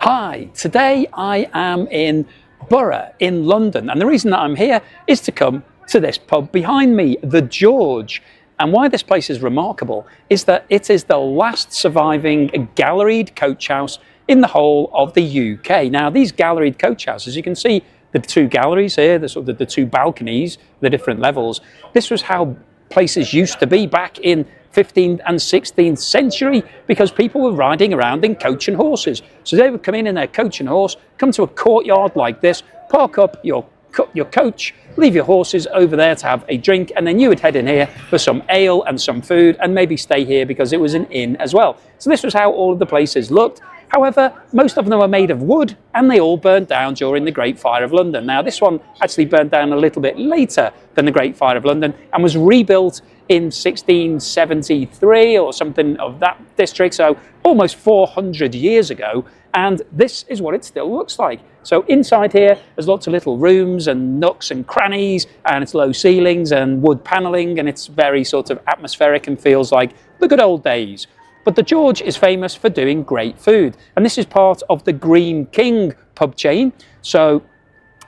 Hi, today I am in Borough in London, and the reason that I'm here is to come to this pub behind me, the George. And why this place is remarkable is that it is the last surviving galleried coach house in the whole of the UK. Now, these galleried coach houses, you can see the two galleries here, the two balconies, the different levels. This was how places used to be back in 15th and 16th century, because people were riding around in coach and horses. So they would come in their coach and horse, come to a courtyard like this, park up your coach, leave your horses over there to have a drink, and then you would head in here for some ale and some food, and maybe stay here because it was an inn as well. So this was how all of the places looked. However, most of them were made of wood, and they all burnt down during the Great Fire of London. Now, this one actually burnt down a little bit later than the Great Fire of London and was rebuilt in 1673 or something of that district, so almost 400 years ago. And this is what it still looks like. So inside here, there's lots of little rooms and nooks and crannies, and it's low ceilings and wood panelling, and it's very sort of atmospheric and feels like the good old days. But the George is famous for doing great food, and this is part of the Greene King pub chain. So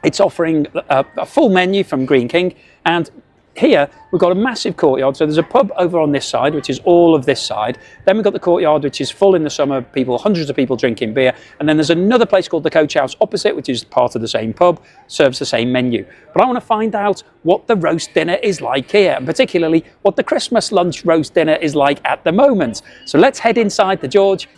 it's offering a full menu from Greene King, and here we've got a massive courtyard. So there's a pub over on this side, which is all of this side. Then we've got the courtyard, which is full in the summer, hundreds of people drinking beer. And then there's another place called the Coach House opposite, which is part of the same pub, serves the same menu. But I want to find out what the roast dinner is like here, and particularly what the Christmas lunch roast dinner is like at the moment. So let's head inside the George.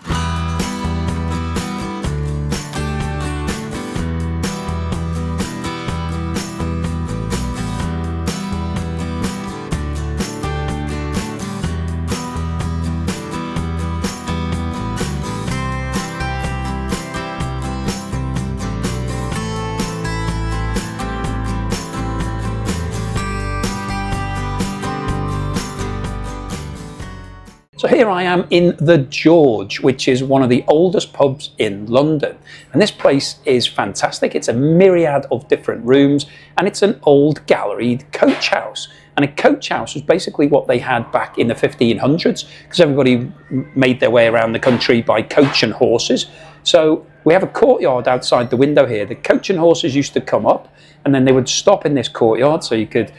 So here I am in the George, which is one of the oldest pubs in London. And this place is fantastic. It's a myriad of different rooms, and it's an old galleried coach house. And a coach house was basically what they had back in the 1500s, because everybody made their way around the country by coach and horses. So we have a courtyard outside the window here. The coach and horses used to come up, and then they would stop in this courtyard, so you could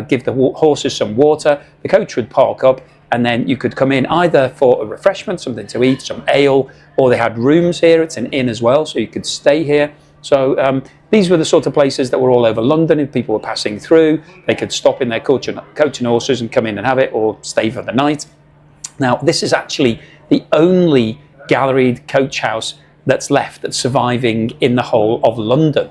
give the horses some water. The coach would park up, and then you could come in either for a refreshment, something to eat, some ale, or they had rooms here. It's an inn as well, so you could stay here. So these were the sort of places that were all over London. If people were passing through, they could stop in their coach and horses and come in and have it, or stay for the night. Now, this is actually the only galleried coach house that's left, that's surviving in the whole of London.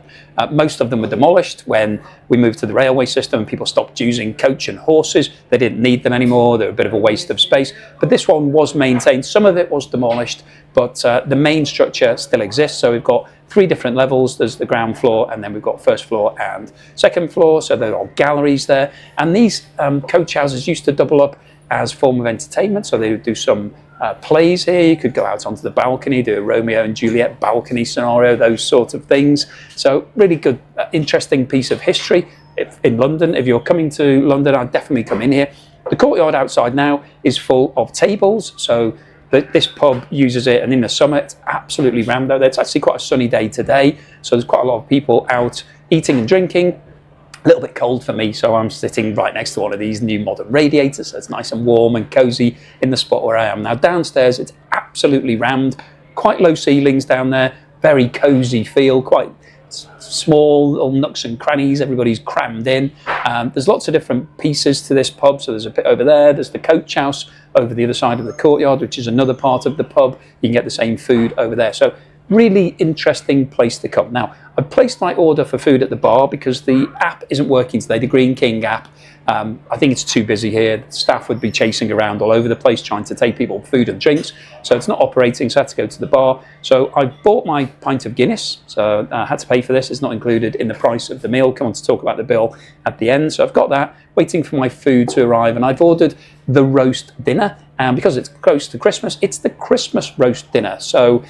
Most of them were demolished when we moved to the railway system and people stopped using coach and horses. They didn't need them anymore. They were a bit of a waste of space. But this one was maintained. Some of it was demolished, but the main structure still exists. So we've got 3 different levels. There's the ground floor, and then we've got first floor and second floor. So there are galleries there. And these coach houses used to double up as form of entertainment. So they would do some plays here. You could go out onto the balcony, do a Romeo and Juliet balcony scenario, those sorts of things. So really good, interesting piece of history in London. If you're coming to London, I'd definitely come in here. The courtyard outside now is full of tables. So this pub uses it, and in the summer it's absolutely rammed out there. It's actually quite a sunny day today, so there's quite a lot of people out eating and drinking. A little bit cold for me, so I'm sitting right next to one of these new modern radiators, so it's nice and warm and cozy in the spot where I am. Now downstairs it's absolutely rammed, quite low ceilings down there, very cozy feel, quite small little nooks and crannies, everybody's crammed in. There's lots of different pieces to this pub, so there's a bit over there, there's the coach house over the other side of the courtyard, which is another part of the pub. You can get the same food over there. So really interesting place to come. Now, I placed my order for food at the bar because the app isn't working today, the Greene King app. I think it's too busy here. The staff would be chasing around all over the place trying to take people food and drinks. So it's not operating, so I had to go to the bar. So I bought my pint of Guinness, so I had to pay for this. It's not included in the price of the meal. Come on to talk about the bill at the end. So I've got that, waiting for my food to arrive, and I've ordered the roast dinner. And because it's close to Christmas, it's the Christmas roast dinner. So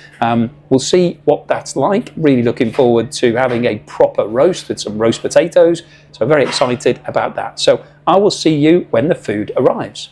we'll see what that's like. Really looking forward to having a proper roast with some roast potatoes. So very excited about that. So I will see you when the food arrives.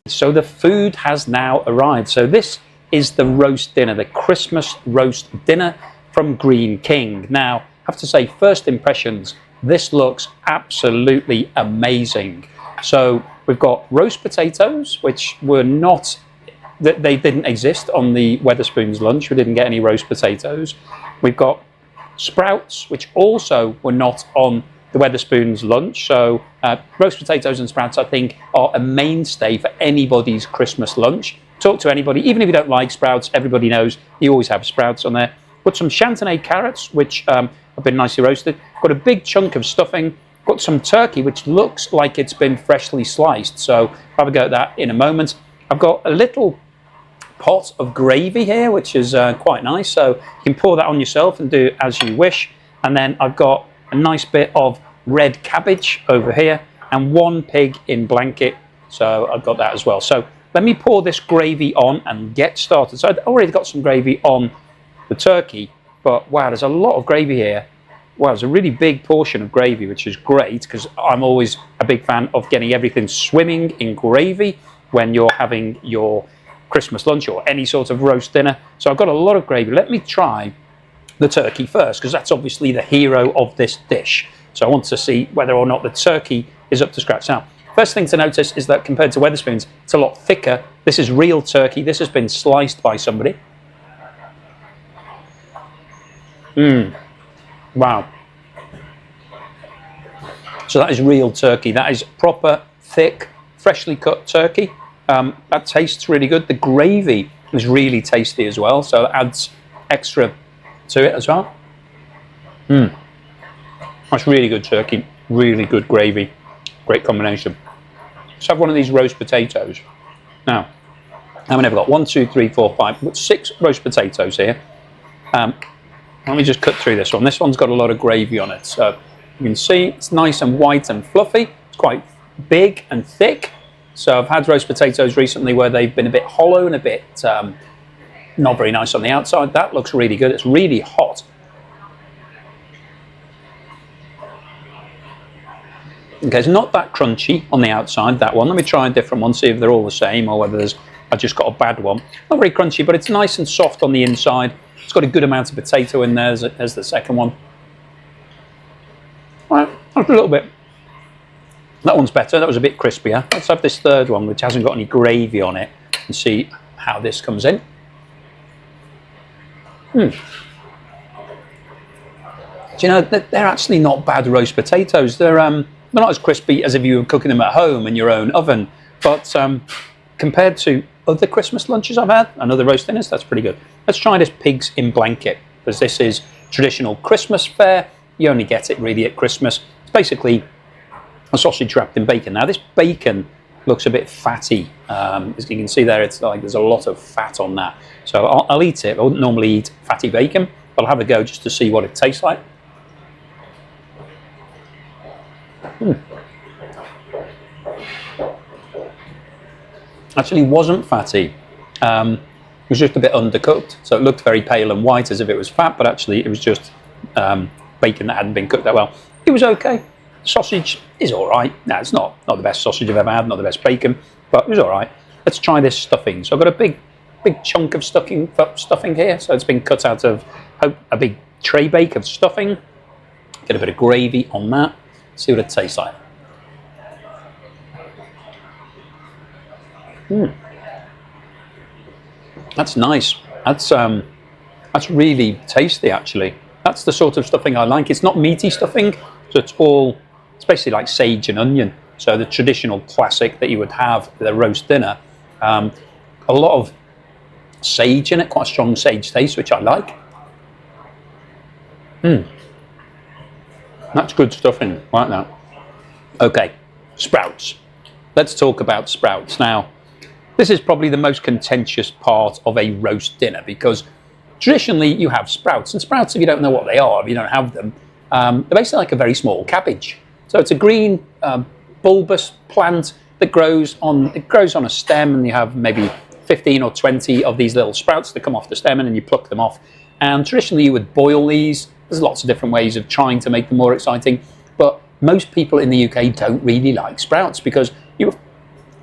So the food has now arrived. So this is the roast dinner, the Christmas roast dinner from Greene King. Now, I have to say, first impressions, this looks absolutely amazing. So we've got roast potatoes, which were not, they didn't exist on the Wetherspoons lunch. We didn't get any roast potatoes. We've got sprouts, which also were not on the Wetherspoons lunch. So roast potatoes and sprouts, I think, are a mainstay for anybody's Christmas lunch. Talk to anybody, even if you don't like sprouts, everybody knows you always have sprouts on there. Got some Chantenay carrots, which have been nicely roasted. Got a big chunk of stuffing. Got some turkey, which looks like it's been freshly sliced. So I'll have a go at that in a moment. I've got a little pot of gravy here, which is quite nice. So you can pour that on yourself and do as you wish. And then I've got a nice bit of red cabbage over here and one pig in blanket. So I've got that as well. So let me pour this gravy on and get started. So I've already got some gravy on the turkey, but wow, there's a lot of gravy here. Wow, it's a really big portion of gravy, which is great because I'm always a big fan of getting everything swimming in gravy when you're having your Christmas lunch or any sort of roast dinner. So I've got a lot of gravy. Let me try the turkey first because that's obviously the hero of this dish. So I want to see whether or not the turkey is up to scratch. Now, first thing to notice is that compared to Wetherspoons, it's a lot thicker. This is real turkey. This has been sliced by somebody. Wow. So that is real turkey. That is proper, thick, freshly cut turkey. That tastes really good. The gravy is really tasty as well, so it adds extra to it as well. That's really good turkey, really good gravy. Great combination. Let's have one of these roast potatoes. Now, how many have I got? 1, 2, 3, 4, 5. I've got 6 roast potatoes here. Let me just cut through this one. This one's got a lot of gravy on it. So you can see it's nice and white and fluffy. It's quite big and thick. So I've had roast potatoes recently where they've been a bit hollow and a bit not very nice on the outside. That looks really good. It's really hot. Okay, it's not that crunchy on the outside, that one. Let me try a different one, see if they're all the same or whether I've just got a bad one. Not very crunchy, but it's nice and soft on the inside. It's got a good amount of potato in there as the second one. All right, a little bit. That one's better. That was a bit crispier. Let's have this third one, which hasn't got any gravy on it, and see how this comes in. Do you know, they're actually not bad roast potatoes. They're not as crispy as if you were cooking them at home in your own oven, but compared to other Christmas lunches I've had and other roast dinners, that's pretty good. Let's try this pigs in blanket, because this is traditional Christmas fare. You only get it really at Christmas. It's basically a sausage wrapped in bacon. Now this bacon looks a bit fatty. As you can see there, it's like there's a lot of fat on that. So I'll eat it. I wouldn't normally eat fatty bacon, but I'll have a go just to see what it tastes like. Actually wasn't fatty. It was just a bit undercooked, so it looked very pale and white as if it was fat, but actually it was just bacon that hadn't been cooked that well. It was okay. Sausage is all right. No, it's not the best sausage I've ever had, not the best bacon, but it was all right. Let's try this stuffing. So I've got a big chunk of stuffing here, so it's been cut out of a big tray bake of stuffing. Get a bit of gravy on that. See what it tastes like. That's nice. That's really tasty, actually. That's the sort of stuffing I like. It's not meaty stuffing, so it's basically like sage and onion. So the traditional classic that you would have with a roast dinner. A lot of sage in it, quite a strong sage taste, which I like. That's good stuffing, like that. Okay, sprouts. Let's talk about sprouts. Now, this is probably the most contentious part of a roast dinner because traditionally you have sprouts, and sprouts, if you don't know what they are, if you don't have them, they're basically like a very small cabbage. So it's a green bulbous plant that grows on a stem, and you have maybe 15 or 20 of these little sprouts that come off the stem, and then you pluck them off. And traditionally you would boil these. There's lots of different ways of trying to make them more exciting, but most people in the UK don't really like sprouts because you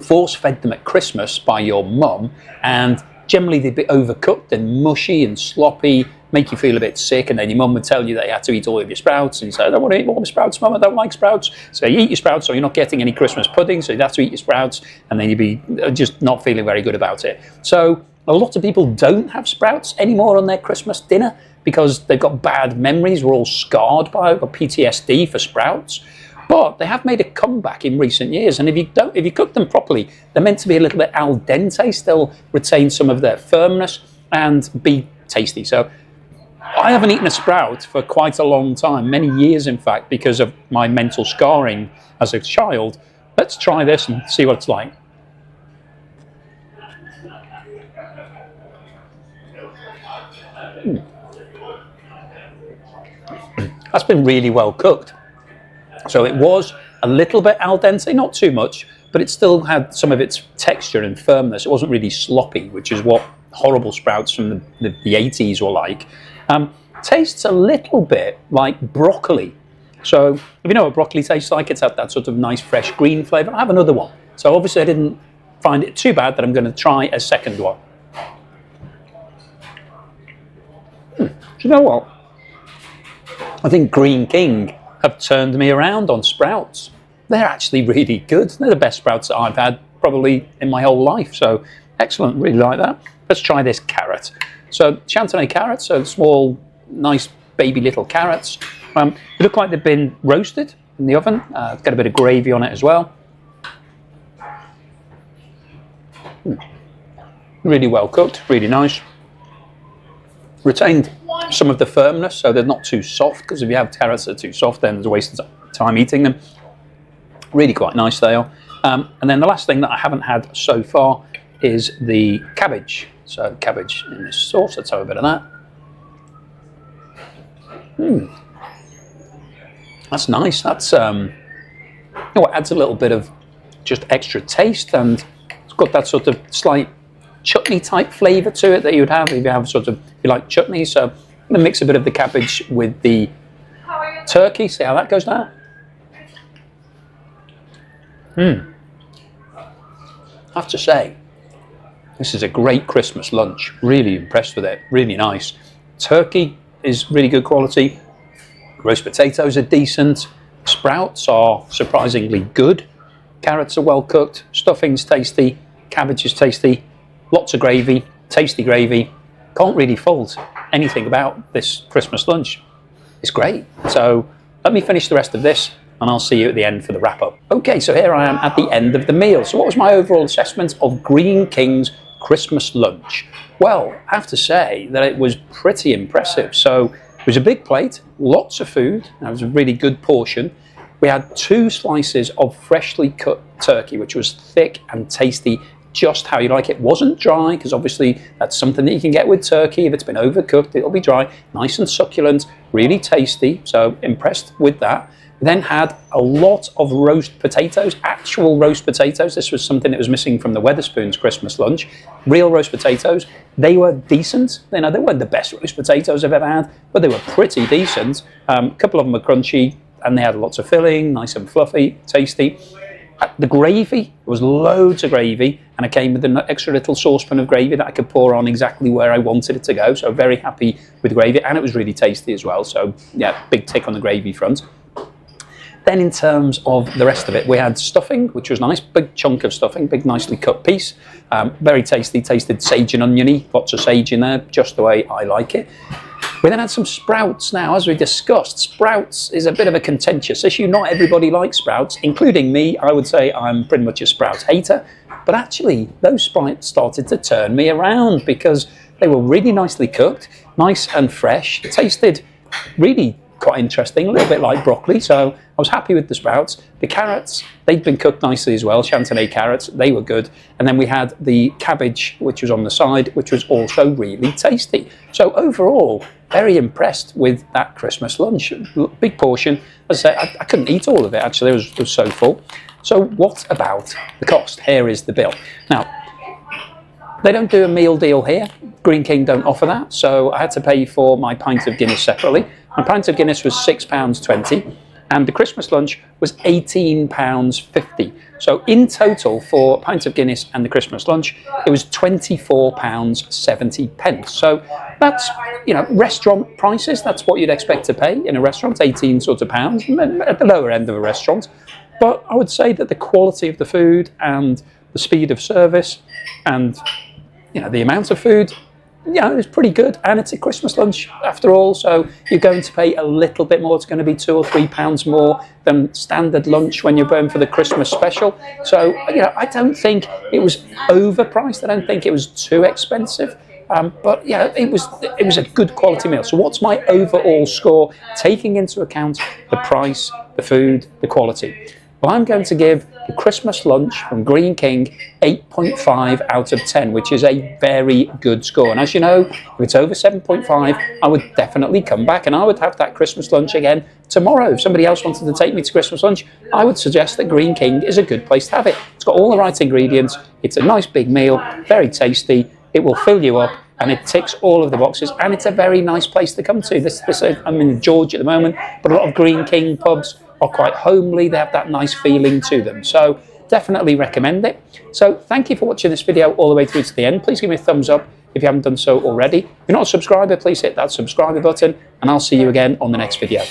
force-fed them at Christmas by your mum, and generally they'd be overcooked and mushy and sloppy, make you feel a bit sick, and then your mum would tell you that you had to eat all of your sprouts, and you say, I don't want to eat all my sprouts, Mum, I don't like sprouts. So you eat your sprouts, so you're not getting any Christmas pudding, so you'd have to eat your sprouts, and then you'd be just not feeling very good about it. So a lot of people don't have sprouts anymore on their Christmas dinner because they've got bad memories. We're all scarred by PTSD for sprouts. But they have made a comeback in recent years, and if you cook them properly, they're meant to be a little bit al dente, still retain some of their firmness and be tasty. So I haven't eaten a sprout for quite a long time, many years in fact, because of my mental scarring as a child. Let's try this and see what it's like. That's been really well cooked. So it was a little bit al dente, not too much, but it still had some of its texture and firmness. It wasn't really sloppy, which is what horrible sprouts from the 80s were like. Tastes a little bit like broccoli. So if you know what broccoli tastes like, it's had that sort of nice fresh green flavour. I have another one. So obviously I didn't find it too bad that I'm going to try a second one. Do you know what? I think Greene King have turned me around on sprouts. They're actually really good. They're the best sprouts that I've had probably in my whole life. So excellent, really like that. Let's try this carrot. So Chantenay carrots, so small, nice baby little carrots. They look like they've been roasted in the oven. Got a bit of gravy on it as well. Really well cooked, really nice. Retained some of the firmness, so they're not too soft, because if you have carrots that are too soft, then there's a waste of time eating them. Really quite nice they are. And then the last thing that I haven't had so far is the cabbage. So cabbage in this sauce, let's have a bit of that. That's nice. That's it adds a little bit of just extra taste, and it's got that sort of slight chutney type flavour to it that you would have if you have if you like chutney. So I'm going to mix a bit of the cabbage with the turkey, see how that goes down. I have to say, this is a great Christmas lunch. Really impressed with it, really nice. Turkey is really good quality. Roast potatoes are decent. Sprouts are surprisingly good. Carrots are well cooked. Stuffing's tasty. Cabbage is tasty. Lots of gravy, tasty gravy. Can't really fault anything about this Christmas lunch. It's great. So let me finish the rest of this and I'll see you at the end for the wrap up. Okay, so here I am at the end of the meal. So what was my overall assessment of Greene King's Christmas lunch? Well, I have to say that it was pretty impressive. So it was a big plate, lots of food. That was a really good portion. We had 2 slices of freshly cut turkey, which was thick and tasty, just how you like it. Wasn't dry, because obviously that's something that you can get with turkey. If it's been overcooked, it'll be dry. Nice and succulent, really tasty. So impressed with that. We then had a lot of roast potatoes, actual roast potatoes. This was something that was missing from the Wetherspoons Christmas lunch. Real roast potatoes. They were decent. You know, they weren't the best roast potatoes I've ever had, but they were pretty decent. A couple of them were crunchy, and they had lots of filling, nice and fluffy, tasty. The gravy, there was loads of gravy, and it came with an extra little saucepan of gravy that I could pour on exactly where I wanted it to go. So very happy with the gravy, and it was really tasty as well. So yeah, big tick on the gravy front. Then in terms of the rest of it, we had stuffing, which was nice, big chunk of stuffing, big nicely cut piece. Very tasty, tasted sage and oniony, lots of sage in there, just the way I like it. We then had some sprouts. Now, as we discussed, sprouts is a bit of a contentious issue. Not everybody likes sprouts, including me. I would say I'm pretty much a sprouts hater. But actually, those sprouts started to turn me around because they were really nicely cooked, nice and fresh. It tasted really quite interesting, a little bit like broccoli. So I was happy with the sprouts. The carrots, they'd been cooked nicely as well. Chantenay carrots, they were good. And then we had the cabbage, which was on the side, which was also really tasty. So overall, very impressed with that Christmas lunch. Big portion. As I say, I couldn't eat all of it, actually. It was so full. So what about the cost? Here is the bill. Now, they don't do a meal deal here. Greene King don't offer that. So I had to pay for my pint of Guinness separately. My pint of Guinness was £6.20, and the Christmas lunch was £18.50. So in total, for a pint of Guinness and the Christmas lunch, it was £24.70. So that's, you know, restaurant prices. That's what you'd expect to pay in a restaurant, 18 sort of pounds, at the lower end of a restaurant. But I would say that the quality of the food and the speed of service and, you know, the amount of food, yeah, it was pretty good. And it's a Christmas lunch after all, so you're going to pay a little bit more. It's going to be £2 or £3 more than standard lunch when you're going for the Christmas special. So, you know, I don't think it was overpriced. I don't think it was too expensive. But yeah, it was a good quality meal. So what's my overall score, taking into account the price, the food, the quality? Well, I'm going to give the Christmas lunch from Greene King 8.5 out of 10, which is a very good score. And as you know, if it's over 7.5, I would definitely come back and I would have that Christmas lunch again tomorrow. If somebody else wanted to take me to Christmas lunch, I would suggest that Greene King is a good place to have it. It's got all the right ingredients. It's a nice big meal, very tasty. It will fill you up and it ticks all of the boxes. And it's a very nice place to come to. I'm in George at the moment, but a lot of Greene King pubs are quite homely. They have that nice feeling to them. So definitely recommend it. So thank you for watching this video all the way through to the end. Please give me a thumbs up if you haven't done so already. If you're not a subscriber, please hit that subscribe button and I'll see you again on the next video.